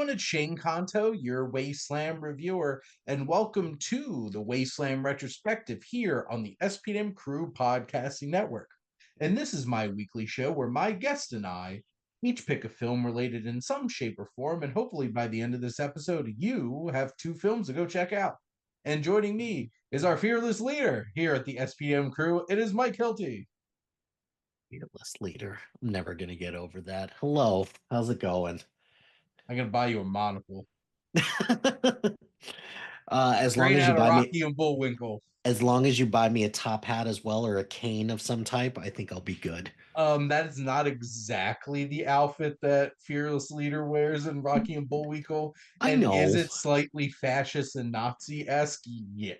everyone, it's Shane Kanto, your Wasteland reviewer, and welcome to the Wasteland Retrospective here on the SPM Crew Podcasting Network. And this is my weekly show where my guest and I each pick a film related in some shape or form, and hopefully by the end of this episode, you have two films to go check out. And joining me is our fearless leader here at the SPM Crew. It is Mike Hilty. Fearless leader. I'm never gonna get over that. Hello, how's it going? I'm going to buy you a monocle. As long Straight as you out of buy me, Rocky and Bullwinkle. as long as you buy me a top hat as well or a cane of some type, I think I'll be good. That is not exactly the outfit that Fearless Leader wears in Rocky and Bullwinkle. I And is know. it slightly fascist and Nazi-esque? Yes.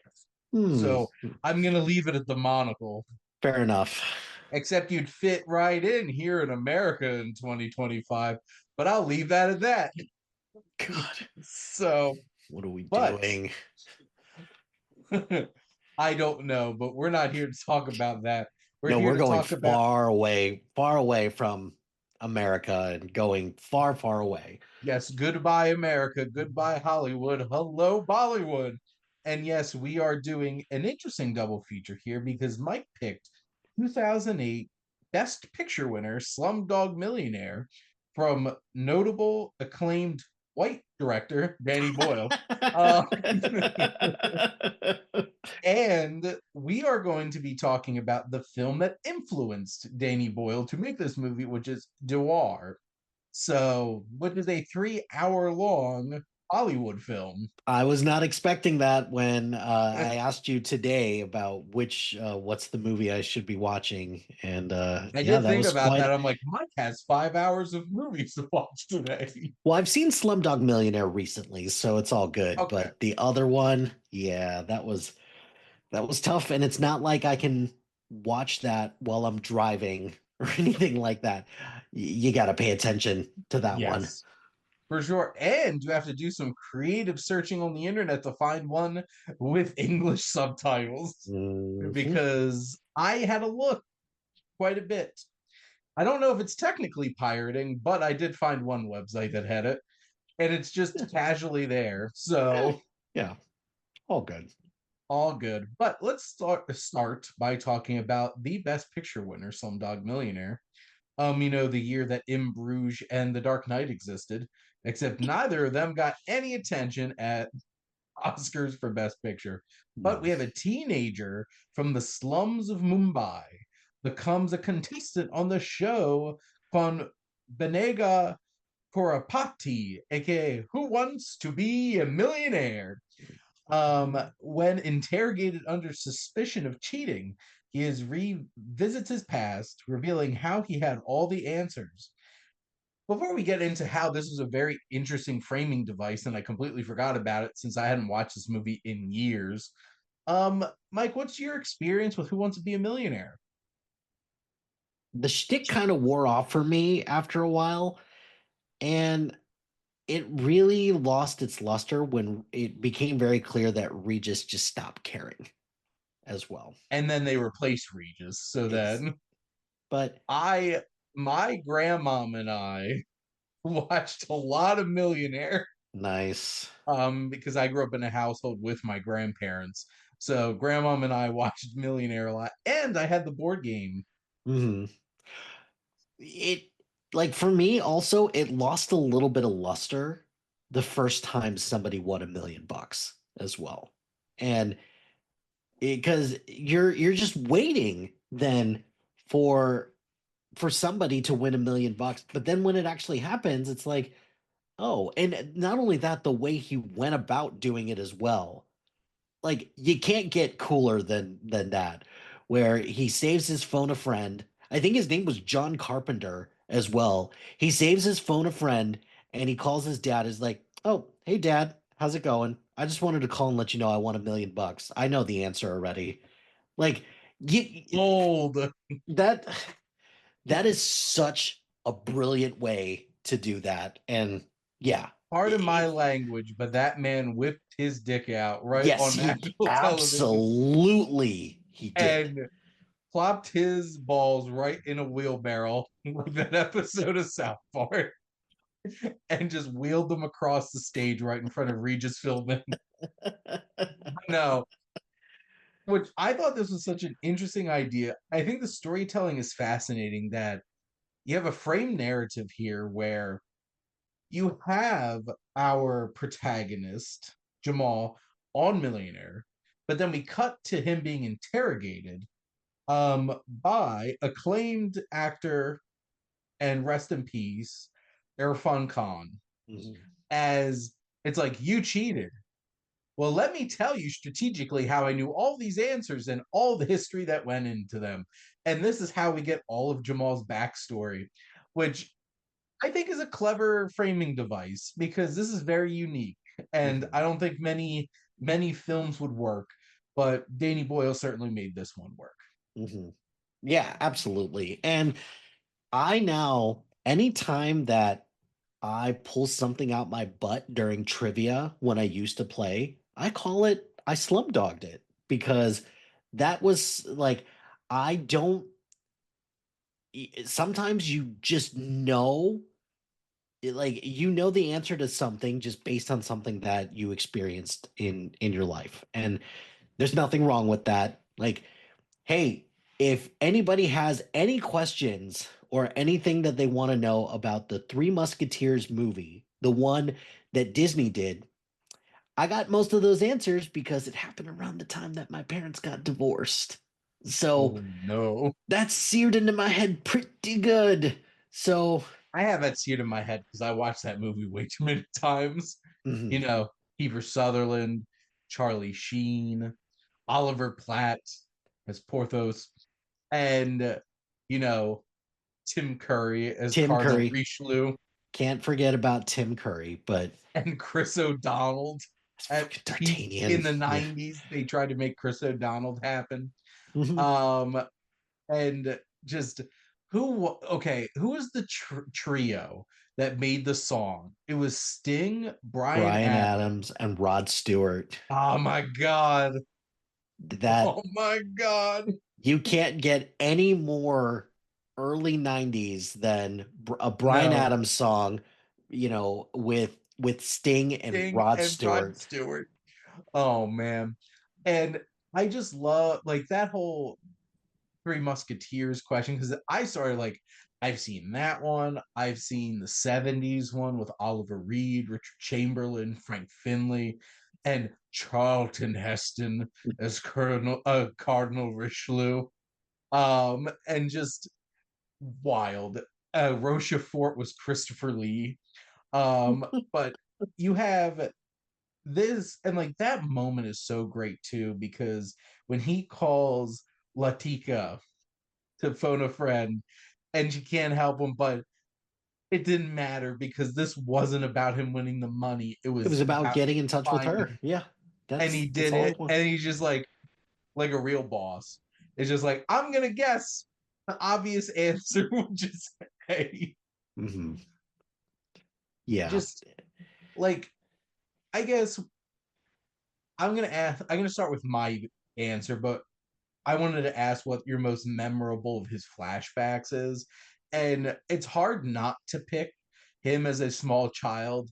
Hmm, So I'm gonna leave it at the monocle. fair enough. Except you'd fit right in here in America in 2025. But I'll leave that at that. God, So, what are we but doing? I don't know, but we're not here to talk about that. We're No, here we're to going talk about far away from America and going far, far away. yes, goodbye America, goodbye Hollywood, hello Bollywood. And yes, we are doing an interesting double feature here because Mike picked 2008 Best Picture winner Slumdog Millionaire from notable acclaimed white director Danny Boyle. Uh, and we are going to be talking about the film that influenced Danny Boyle to make this movie, which is Deewaar. So, what is a 3 hour long Hollywood film? I was not expecting that when I asked you today about what's the movie I should be watching, and I yeah, did that think was about quite. that. I'm like, Mike has 5 hours of movies to watch today. Well, I've seen Slumdog Millionaire recently, so it's all good. Okay. But the other one, yeah, that was tough, and it's not like I can watch that while I'm driving or anything like that. You got to pay attention to that one. Yes, for sure. And you have to do some creative searching on the internet to find one with English subtitles Mhm. because I had to look quite a bit. I don't know if it's technically pirating, but I did find one website that had it, and it's just casually there. Eh, So yeah, all good. all good. But let's start by talking about the Best Picture winner, Slumdog Millionaire. The year that In Bruges and The Dark Knight existed, except neither of them got any attention at Oscars for Best Picture. But No. we have a teenager from the slums of Mumbai becomes a contestant on the show on Benega Korapati, aka Who Wants to Be a Millionaire? When interrogated under suspicion of cheating, revisits his past, revealing how he had all the answers. Before we get into how this was a very interesting framing device, and I completely forgot about it since I hadn't watched this movie in years. Mike, what's your experience with Who Wants to Be a Millionaire? The shtick kind of wore off for me after a while, and it really lost its luster when it became very clear that Regis just stopped caring as well. And then they replaced Regis. So Ex- then but I my grandmom and I watched a lot of Millionaire nice. because I grew up in a household with my grandparents. So grandmom and I watched Millionaire a lot, and I had the board game. Hmm. It like for me also it lost a little bit of luster the first time somebody won $1 million as well. And because you're just waiting then for for somebody to win $1 million, but then when it actually happens, it's like, oh, and not only that, the way he went about doing it as well. Like you can't get cooler than that, where he saves his phone a friend. I think his name was John Carpenter as well. He saves his phone a friend and he calls his dad, is like, oh, hey dad, how's it going? I just wanted to call and let you know I won $1 million. I know the answer already. Like you, Old. that that is such a brilliant way to do that. And yeah, Pardon my it, language, but that man whipped his dick out right yes, on he national television absolutely he did. and plopped his balls right in a wheelbarrow like that episode of South Park. and just wheeled them across the stage right in front of Regis Philbin. No, which I thought this was such an interesting idea. I think the storytelling is fascinating that you have a frame narrative here where you have our protagonist, Jamal, on Millionaire, but then we cut to him being interrogated by acclaimed actor and rest in peace, Irfan Khan, Mhm. as it's like, you cheated. Well, let me tell you strategically how I knew all these answers and all the history that went into them. And this is how we get all of Jamal's backstory, which I think is a clever framing device because this is very unique. And Mhm. I don't think many films would work, but Danny Boyle certainly made this one work. Mhm. Yeah, absolutely. And I now, anytime that I pull something out my butt during trivia when I used to play, I call it, I slumdogged it because that was like, I don't, sometimes you just know, like, you know the answer to something just based on something that you experienced in your life. And there's nothing wrong with that. Like, hey, if anybody has any questions or anything that they want to know about the Three Musketeers movie, the one that Disney did, I got most of those answers because it happened around the time that my parents got divorced. So Oh no. that's seared into my head pretty good. So, I have that seared in my head because I watched that movie way too many times. You mhm. know, Kiefer Sutherland, Charlie Sheen, Oliver Platt as Porthos, and you know, Tim Curry as Tim Cardinal Curry. Richelieu, Can't forget about Tim Curry, but and Chris O'Donnell. it's At fucking peak in D'Artagnan. the Yeah. 90s, they tried to make Chris O'Donnell happen. Mhm. Um, and just okay, who was the trio that made the song? It was Sting, Brian Brian Adams. Adams and Rod Stewart. Oh my god. That Oh my god. you can't get any more early 90s than a Brian No, Adams song, with Sting and Sting Rod and Rod Stewart. Stewart. Oh man. And I just love like that whole Three Musketeers question because I started like I've seen that one. I've seen the 70s one with Oliver Reed, Richard Chamberlain, Frank Finley, and Charlton Heston as Cardinal Richelieu. And just wild. Rochefort was Christopher Lee. But you have this, and like that moment is so great too because when he calls Latika to phone a friend and she can't help him, but it didn't matter because this wasn't about him winning the money. It It was was about about getting in touch with finding, her. Yeah. and he That's did all it, it was. and he's just like a real boss. It's just like I'm gonna guess the obvious answer, which is A. Hmm. Yeah. Just like I guess I'm gonna ask. I'm gonna start with my answer, but I wanted to ask what your most memorable of his flashbacks is, and it's hard not to pick him as a small child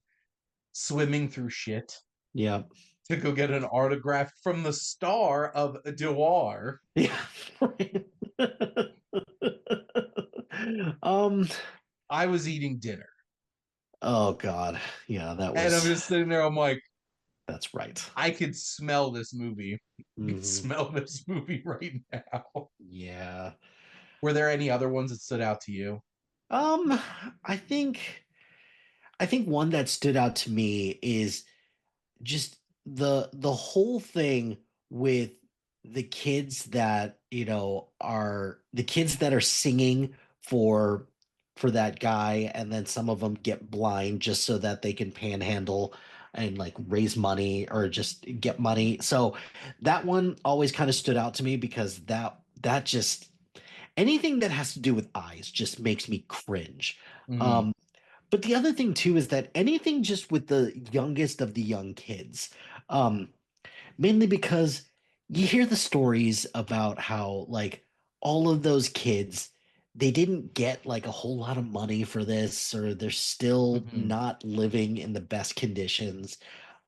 swimming through shit Yeah. to go get an autograph from the star of Deewaar. Yeah. um, I was eating dinner, oh God. Yeah, and I'm just sitting there. I'm like, that's right. I could smell this movie. I could Hmm. smell this movie right now. Yeah. Were there any other ones that stood out to you? Um, I think I think one that stood out to me is just the whole thing with the kids that, are the kids that are singing for that guy, and then some of them get blind just so that they can panhandle and like raise money or just get money. So that one always kind of stood out to me because that just anything that has to do with eyes just makes me cringe. Mm-hmm. Um, but the other thing too is that anything just with the youngest of the young kids, um, mainly because you hear the stories about how like all of those kids, they didn't get like a whole lot of money for this, or they're still Mhm. not living in the best conditions.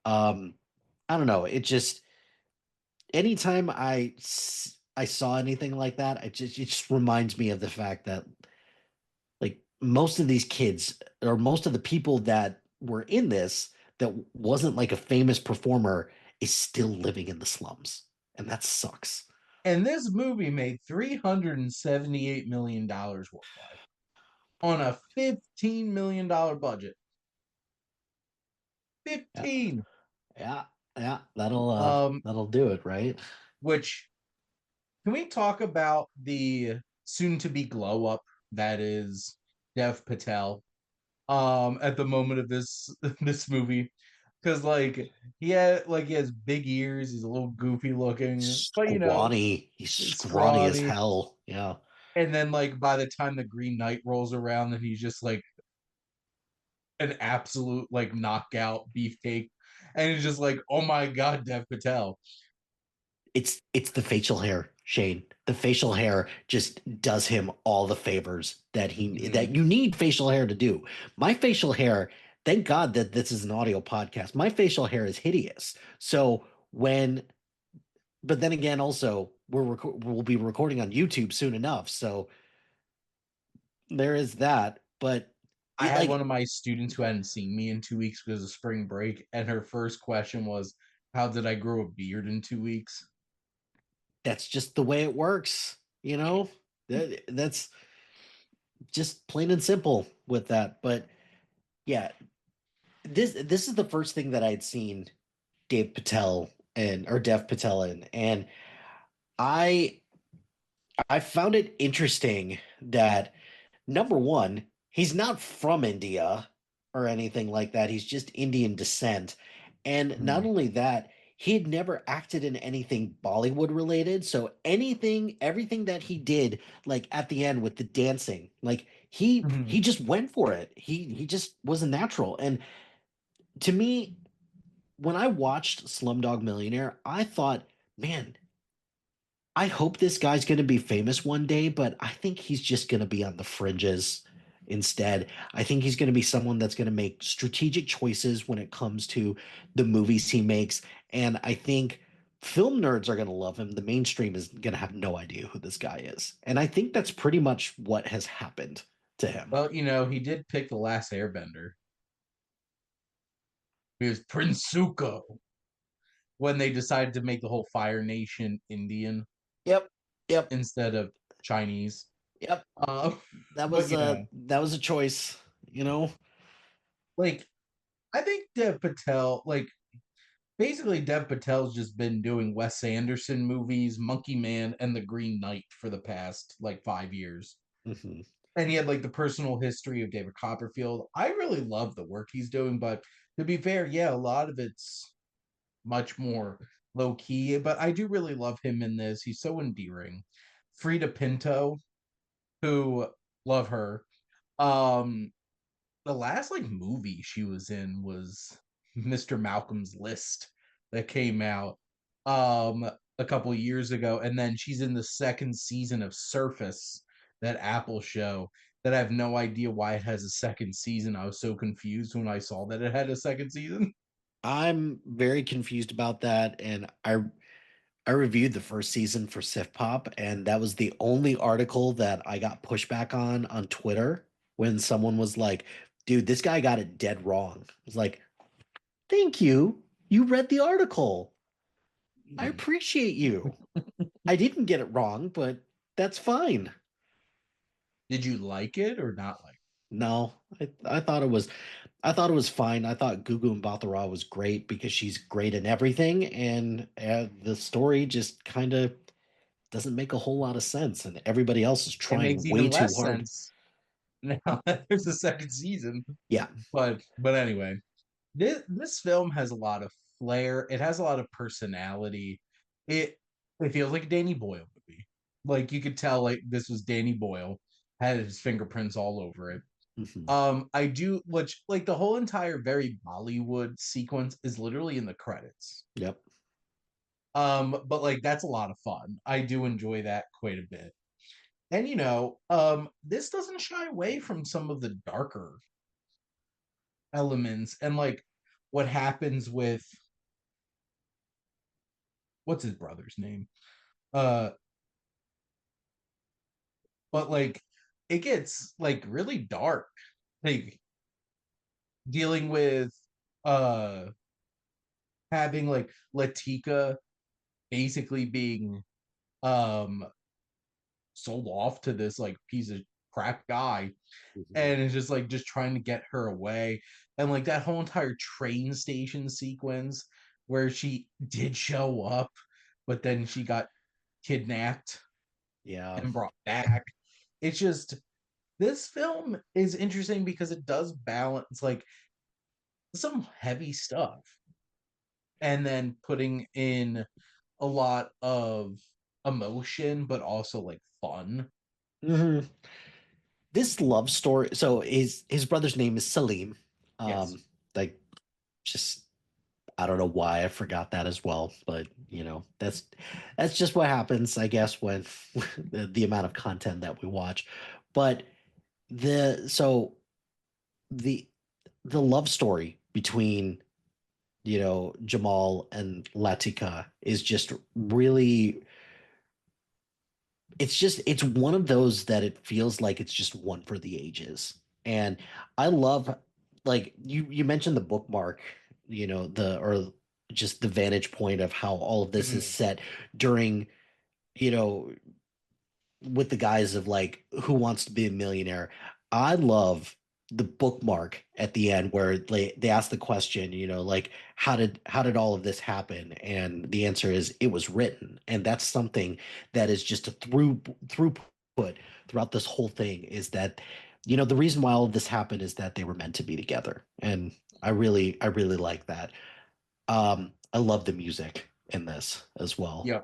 Um, I don't know. It just anytime I saw anything like that, it just reminds me of the fact that like most of these kids or most of the people that were in this that wasn't like a famous performer is still living in the slums, and that sucks. And this movie made $378 million worldwide on a $15 million budget. Yeah, 15. yeah, yeah. Um, That'll do it, right? which can we talk about the soon to be glow up that is Dev Patel at the moment of this this movie? Because he has big ears, he's a little goofy looking, but Scrawny. He's it's scrawny as scrawny. hell. Yeah. And then like by the time the Green Knight rolls around, then he's just like an absolute like knockout beefcake. And it's just like, oh my god, Dev Patel. It's the facial hair, Shane. The facial hair just does him all the favors Mhm. that you need facial hair to do. My facial hair, thank God that this is an audio podcast. My facial hair is hideous. So when but then again also we'll be recording on YouTube soon enough. So there is that, but I it had one like of my students who hadn't seen me in 2 weeks because of spring break, and her first question was, how did I grow a beard in 2 weeks? that's just the way it works, you know? That's just plain and simple with that. But yeah, this is the first thing that I'd seen Dave Patel and or Dev Patel in, and I I found it interesting that number one, he's not from India or anything like that. He's just Indian descent, and not Mhm. only that, he had never acted in anything Bollywood related. So everything that he did, like at the end with the dancing, like Mhm. he just went for it. He just was a natural, and to me when I watched Slumdog Millionaire, I thought, man, I hope this guy's going to be famous one day, but I think he's just going to be on the fringes instead. I think he's going to be someone that's going to make strategic choices when it comes to the movies he makes. And I think film nerds are going to love him. The mainstream is going to have no idea who this guy is. And I think that's pretty much what has happened to him. Well, he did pick the last airbender. He was Prince Zuko when they decided to make the whole Fire Nation Indian Yep. Yep. instead of Chinese. Yep. Uh, That but was a choice, you know? like I think Dev Patel, like basically Dev Patel's just been doing Wes Anderson movies, Monkey Man, and The Green Knight for the past like 5 years. Hmm. And he had like the personal history of David Copperfield. I really love the work he's doing, but to be fair, yeah, a lot of it's much more low key. But I do really love him in this. He's so endearing. Frida Pinto, who love her. Um, the last like movie she was in was Mr. Malcolm's List that came out a couple years ago, and then she's in the second season of Surface, that Apple show that I have no idea why it has a second season. I was so confused when I saw that it had a second season. I'm very confused about that, and I reviewed the first season for Sif Pop, and that was the only article that I got pushback on Twitter when someone was like, "Dude, this guy got it dead wrong." I was like, "Thank you. You read the article. I appreciate you. I didn't get it wrong, but that's fine." Did you like it or not like No, I thought it was fine. I thought Gugu Mbatha-Raw was great because she's great in everything, and the story just kind of doesn't make a whole lot of sense, and everybody else is it? It makes trying way even too less hard. sense now that there's a second season. Yeah. But anyway, this film has a lot of flair. It has a lot of personality. It it feels like a Danny Boyle movie. Like you could tell like this was Danny Boyle, had his fingerprints all over it. Hmm. I do which like the whole entire very Bollywood sequence is literally in the credits. Yep. But like that's a lot of fun. I do enjoy that quite a bit. And this doesn't shy away from some of the darker elements and like what happens with what's his brother's name? Uh but like it gets like really dark. Like dealing with uh having like Latika basically being um sold off to this like piece of crap guy, Mhm. and it's just like just trying to get her away, and like that whole entire train station sequence where she did show up but then she got kidnapped Yeah. and brought back. It's just this film is interesting because it does balance like some heavy stuff and then putting in a lot of emotion but also like fun. Mhm. This love story. So his brother's name is Salim. Yes. Like just I don't know why I forgot that as well, but that's just what happens, I guess, when the amount of content that we watch. But the so the the love story between Jamal and Latika is just really it's one of those that it feels like it's just one for the ages. And I love like you mentioned the bookmark, the or just the vantage point of how all of this is Mhm. set during, you know, with the guise of like who wants to be a millionaire. I love the bookmark at the end where they ask the question, like how did all of this happen? And the answer is it was written. And that's something that is just a throughput throughout this whole thing is that, the reason why all of this happened is that they were meant to be together. And I really like that. I love the music in this as well. Yep.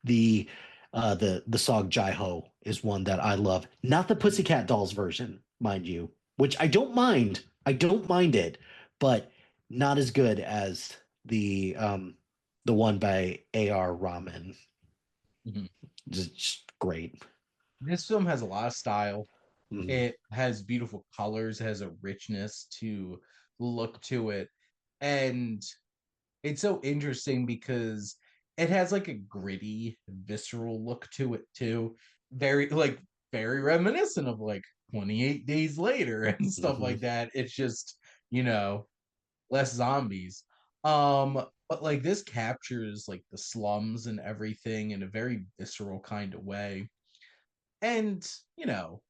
The the song Jai Ho is one that I love. Not the Mhm. Pussycat Dolls version, mind you, which I don't mind. I don't mind it, but not as good as the one by A.R. Rahman. Mhm. Just great. This film has a lot of style. Mhm. It has beautiful colors, it has a richness to look to it. And it's so interesting because it has like a gritty, visceral look to it too. Very reminiscent of like 28 Days Later and stuff Mhm. like that. It's just, you know, less zombies. But like this captures like the slums and everything in a very visceral kind of way. And, you know,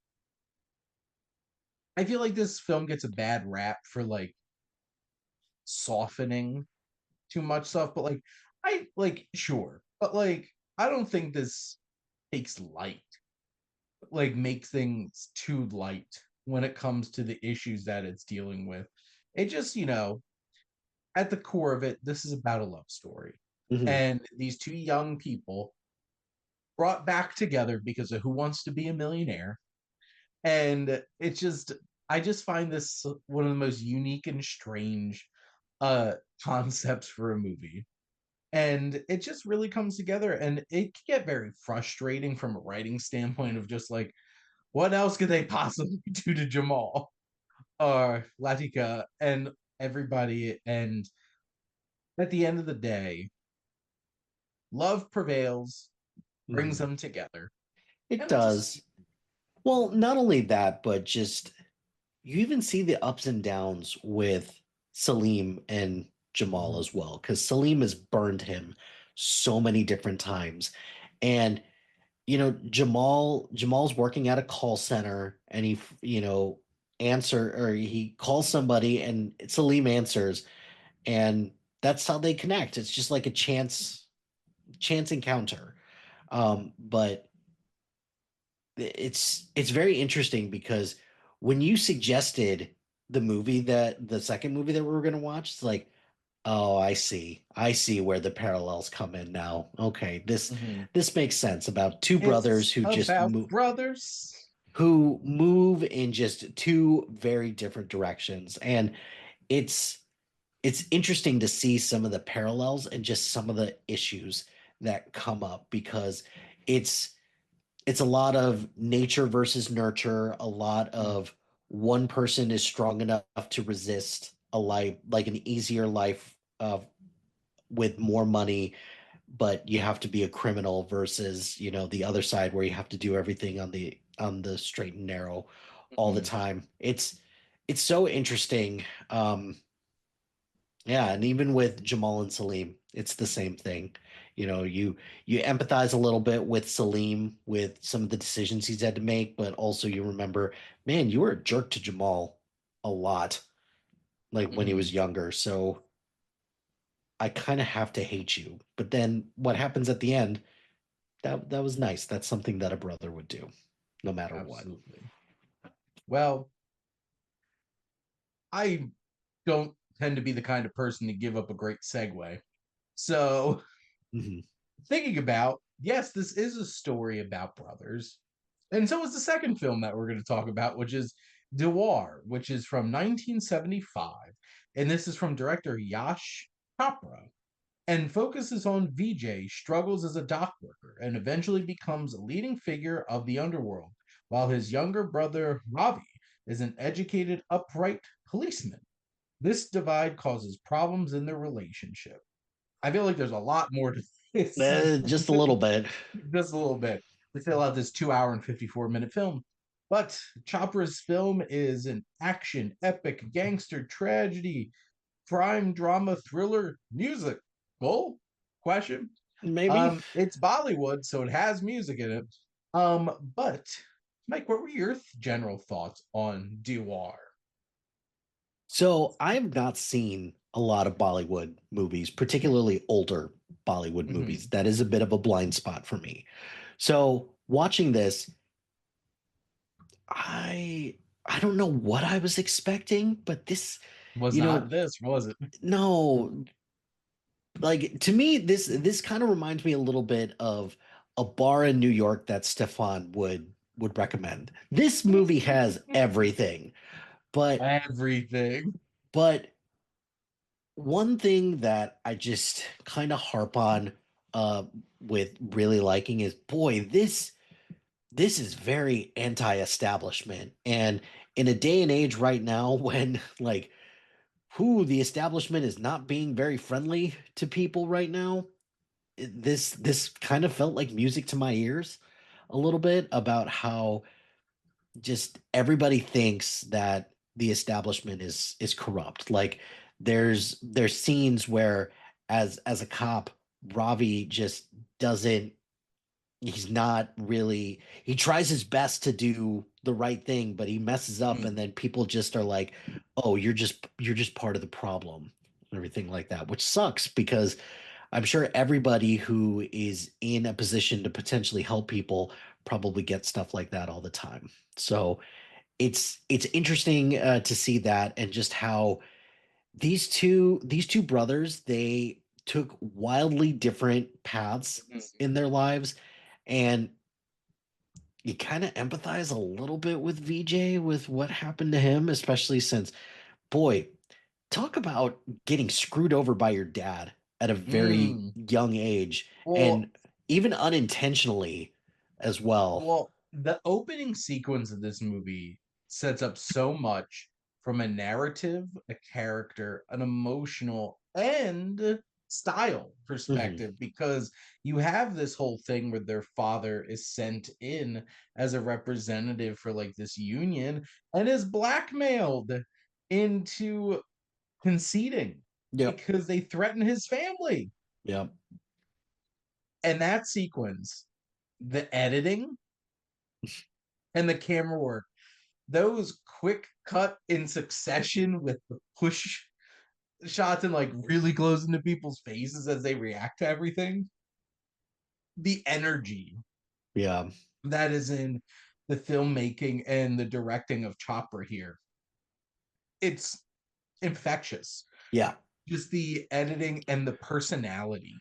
I feel like this film gets a bad rap for like softening too much stuff, but like I like sure, but like I don't think this takes light, like makes things too light when it comes to the issues that it's dealing with. It just, at the core of it, this is about a love story. Mhm. And these two young people brought back together because of Who Wants to Be a Millionaire. And it's just I just find this one of the most unique and strange uh concepts for a movie, and it just really comes together, and it can get very frustrating from a writing standpoint of just like what else could they possibly do to Jamal or Latika and everybody. And at the end of the day, love prevails, brings Mhm. them together, It and it just does. Well, not only that, but just you even see the ups and downs with Salim and Jamal Mhm. as well, because Salim has burned him so many different times. And Jamal's working at a call center and he calls somebody and Salim answers, and that's how they connect. It's just like a chance encounter. But it's very interesting because when you suggested the second movie that we were going to watch, it's like, oh, I see where the parallels come in now. Okay, this Mhm. this makes sense about two brothers It's about brothers. who move in just two very different directions. And it's it's interesting to see some of the parallels and just some of the issues that come up because it's it's a lot of nature versus nurture, a lot of one person is strong enough to resist a life like an easier life with more money, but you have to be a criminal versus, the other side where you have to do everything on the straight and narrow all the Mhm. time. It's so interesting. Yeah, and even with Jamal and Salim, it's the same thing. You empathize a little bit with Salim with some of the decisions he's had to make, but also you remember, man, you were a jerk to Jamal a lot, like when he was Mhm. younger. So I kind of have to hate you. But then what happens at the end, that was nice. That's something that a brother would do, no matter what. Absolutely. Well, I don't tend to be the kind of person to give up a great segue. So, Mhm. thinking about, yes, this is a story about brothers. And so is the second film that we're going to talk about, which is Deewaar, which is from 1975. And this is from director Yash Chopra and focuses on Vijay struggles as a dock worker and eventually becomes a leading figure of the underworld, while his younger brother Ravi is an educated, upright policeman. This divide causes problems in their relationship. I feel like there's a lot more to this, Just a little bit. just a little bit, to fill out this 2 hour and 54-minute film. But Chopra's film is an action, epic, gangster, tragedy, crime, drama, thriller, music. Bull? Question. Maybe. It's Bollywood, so it has music in it. But Mike, what were your general thoughts on Deewaar? So I have not seen a lot of Bollywood movies, particularly older Bollywood movies. Mhm. That is a bit of a blind spot for me. So watching this, I I don't know what I was expecting, but this, Was you not know, this, was it? no, like to me, this kind of reminds me a little bit of a bar in New York that Stefan would recommend. This movie has everything, but Everything. but one thing that I just kind of harp on uh with really liking is, boy, this is very anti-establishment. And in a day and age right now when like who the establishment is not being very friendly to people right now, this kind of felt like music to my ears a little bit about how just everybody thinks that the establishment is corrupt. Like there's scenes where as a cop, Ravi just doesn't he's not really he tries his best to do the right thing, but he messes up and Mm. then people just are like, "Oh, you're just part of the problem." And everything like that, which sucks because I'm sure everybody who is in a position to potentially help people probably gets stuff like that all the time. So it's interesting to see that and just how these two brothers, they took wildly different paths Mhm. in their lives, and you kind of empathize a little bit with VJ with what happened to him, especially since, boy, talk about getting screwed over by your dad at a very Mm. young age Well, and even unintentionally as well. the opening sequence of this movie sets up so much from a narrative, a character, an emotional, and style Mhm. perspective because you have this whole thing where their father is sent in as a representative for like this union and is blackmailed into conceding Yep. because they threaten his family. Yep. And that sequence, the editing and the camera work, those quick cut in succession with the push shots and like really close into people's faces as they react to everything, the energy Yeah. that is in the filmmaking and the directing of Chopper here, it's infectious. Yeah. Just the editing and the personality,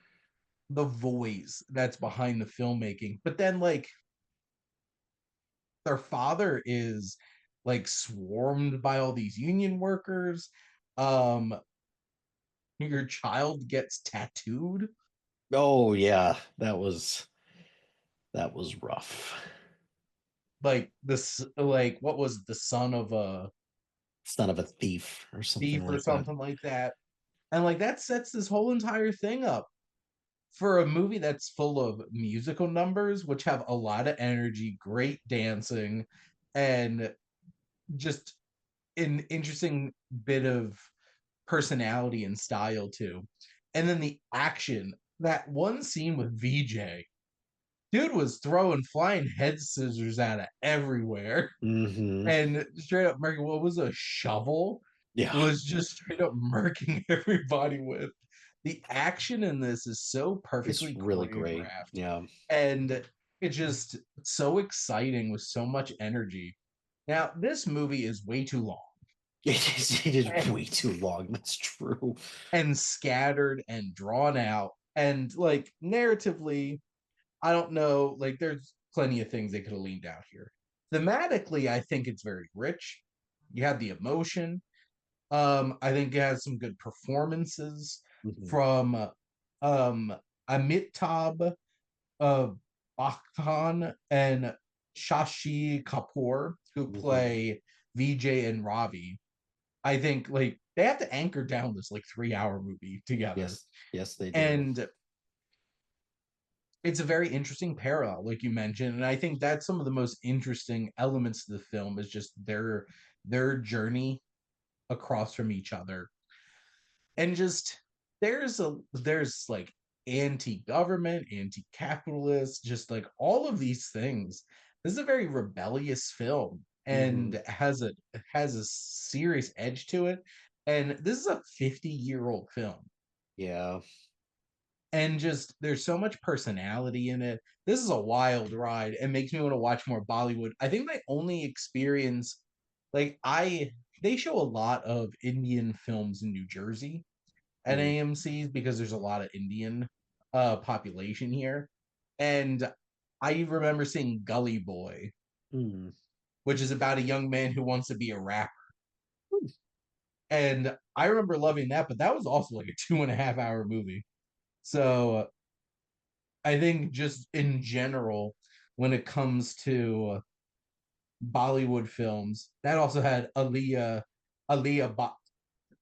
the voice that's behind the filmmaking. But then, like, their father is like swarmed by all these union workers. Um, your child gets tattooed. Oh yeah. That was. That was rough. Like this, like what was it, the son of a Son of a thief or something thief or like that. something like that, and like that sets this whole entire thing up for a movie that's full of musical numbers, which have a lot of energy, great dancing, and just an interesting bit of personality and style too. And then the action, that one scene with VJ, dude was throwing flying head scissors at it everywhere. Hmm. And straight up murking, what was a shovel? Yeah, Was just straight up murking everybody with. The action in this is so it's perfectly really great. choreographed, Yeah. and it's just so exciting with so much energy. Now, this movie is way too long It is way too long. That's true. and scattered and drawn out. And like narratively, I don't know, like there's plenty of things they could have leaned out here. Thematically, I think it's very rich. You have the emotion. I think it has some good performances Hmm. from Amitabh uh, Bachchan and Shashi Kapoor, who Hmm. play VJ and Ravi. I think like they have to anchor down this like 3 hour movie together. Yes, yes, they do. And it's a very interesting parallel, like you mentioned. And I think that's some of the most interesting elements of the film is just their journey across from each other. And just there's like anti-government, anti-capitalist, just like all of these things. This is a very rebellious film Hmm. and has a serious edge to it. And this is a 50-year-old film. Yeah. And just there's so much personality in it. This is a wild ride and makes me want to watch more Bollywood. I think my only experience, like I they show a lot of Indian films in New Jersey at Mm. AMC's because there's a lot of Indian population here. And I remember seeing Gully Boy, Mm. which is about a young man who wants to be a rapper. And I remember loving that, but that was also like a 2.5 hour movie. So I think just in general, when it comes to Bollywood films, that also had Aaliyah Bhatt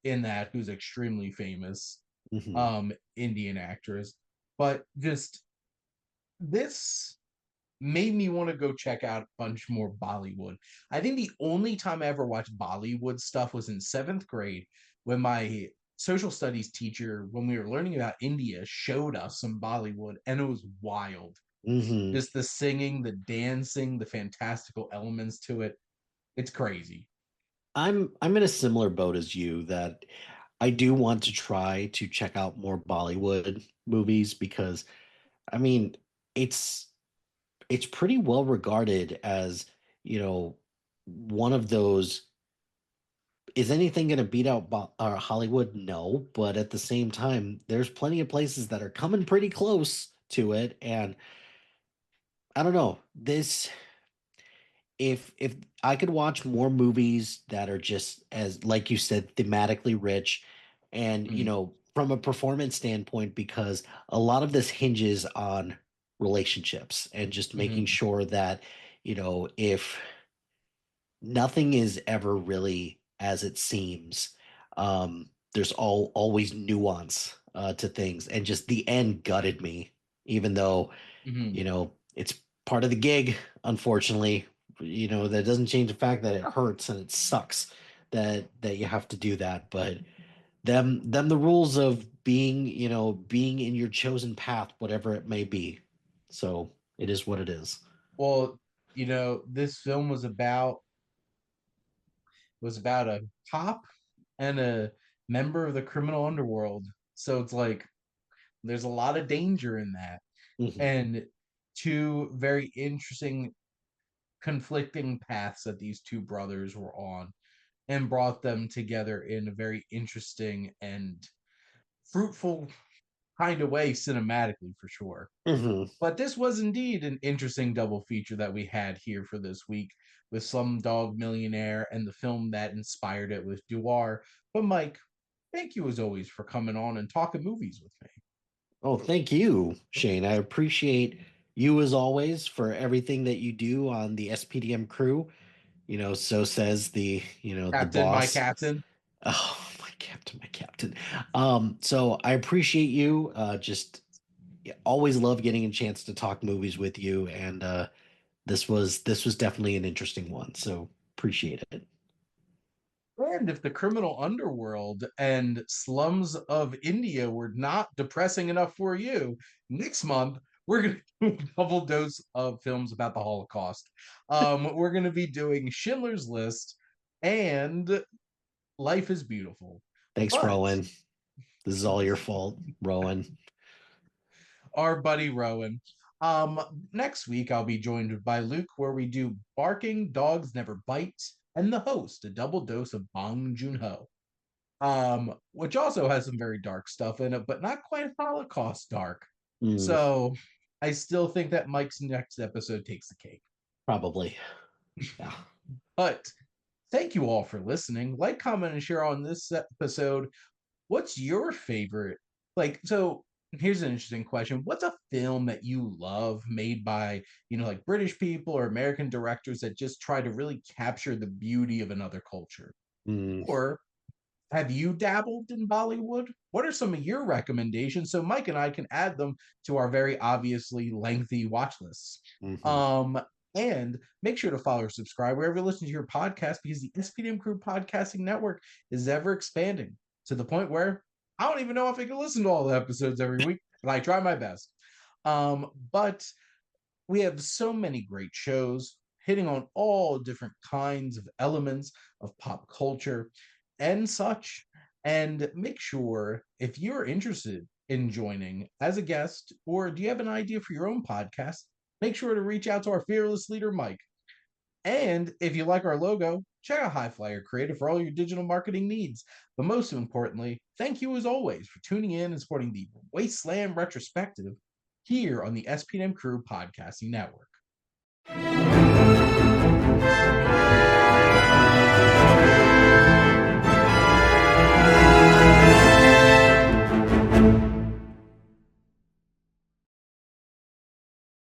in that, who's extremely famous Hmm. Indian actress. But just this made me want to go check out a bunch more Bollywood. I think the only time I ever watched Bollywood stuff was in seventh grade when my social studies teacher, when we were learning about India, showed us some Bollywood, and it was wild. Hmm. Just the singing, the dancing, the fantastical elements to it. It's crazy. I'm in a similar boat as you that I do want to try to check out more Bollywood movies because I mean it's it's pretty well regarded as, one of those. Is anything going to beat out Hollywood? No, but at the same time, there's plenty of places that are coming pretty close to it, and I don't know. This if I could watch more movies that are just as like you said thematically rich and Mm, from a performance standpoint because a lot of this hinges on relationships and just making mhm, sure that if nothing is ever really as it seems. There's always nuance to things, and just the end gutted me, even though mhm. it's part of the gig. Unfortunately, that doesn't change the fact that it hurts and it sucks that you have to do that. But them the rules of being in your chosen path, whatever it may be. So it is what it is. Well, this film was about a cop and a member of the criminal underworld. So it's like there's a lot of danger in that. Hmm. And two very interesting conflicting paths that these two brothers were on and brought them together in a very interesting and fruitful kind of way cinematically for sure. Hmm. But this was indeed an interesting double feature that we had here for this week with Slumdog Millionaire and the film that inspired it with Deewaar. But Mike, thank you as always for coming on and talking movies with me. Oh, thank you, Shane. I appreciate you as always for everything that you do on the SPDM crew. So says the Captain, my boss. captain. Oh, my captain. So I appreciate you. Just always love getting a chance to talk movies with you, and this was definitely an interesting one. So appreciate it. And if the criminal underworld and slums of India were not depressing enough for you, next month we're going to do a double dose of films about the Holocaust. We're going to be doing Schindler's List and Life is Beautiful. Thanks, But Rowan. This is all your fault, Rowan. our buddy Rowan. Next week I'll be joined by Luke, where we do Barking Dogs Never Bite, and the host, a double dose of Bong Joon-ho. Which also has some very dark stuff in it, but not quite Holocaust dark. Mm, So I still think that Mike's next episode takes the cake. probably. Yeah. But thank you all for listening. Like, comment, and share on this episode. What's your favorite? So here's an interesting question. What's a film that you love made by, like British people or American directors that just try to really capture the beauty of another culture? Mm, Or have you dabbled in Bollywood? What are some of your recommendations so Mike and I can add them to our very obviously lengthy watch lists? mhm. And make sure to follow or subscribe wherever you listen to your podcast, because the SPDM Crew Podcasting Network is ever expanding to the point where I don't even know if I can listen to all the episodes every week, but I try my best. But we have so many great shows hitting on all different kinds of elements of pop culture and such. And make sure, if you're interested in joining as a guest, or do you have an idea for your own podcast, make sure to reach out to our fearless leader, Mike. And if you like our logo, check out High Flyer Creative for all your digital marketing needs. But most importantly, thank you as always for tuning in and supporting the Wasteland Retrospective here on the SPM Crew Podcasting Network.